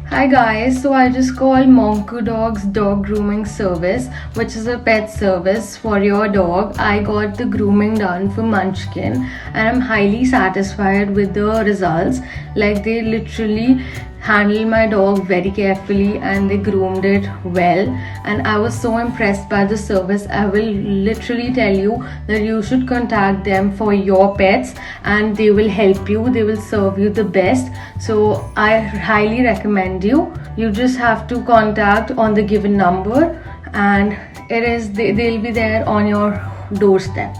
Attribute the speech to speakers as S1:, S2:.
S1: Hi guys, so I just called Monkoodog's dog grooming service, which is a pet service for your dog. I got the grooming done for Munchkin and I'm highly satisfied with the results. Like, they literally handled my dog very carefully and they groomed it well, and I was so impressed by the service. I will literally tell you that you should contact them for your pets and they will help you, they will serve you the best. So I highly recommend you just have to contact on the given number, and they'll be there on your doorstep.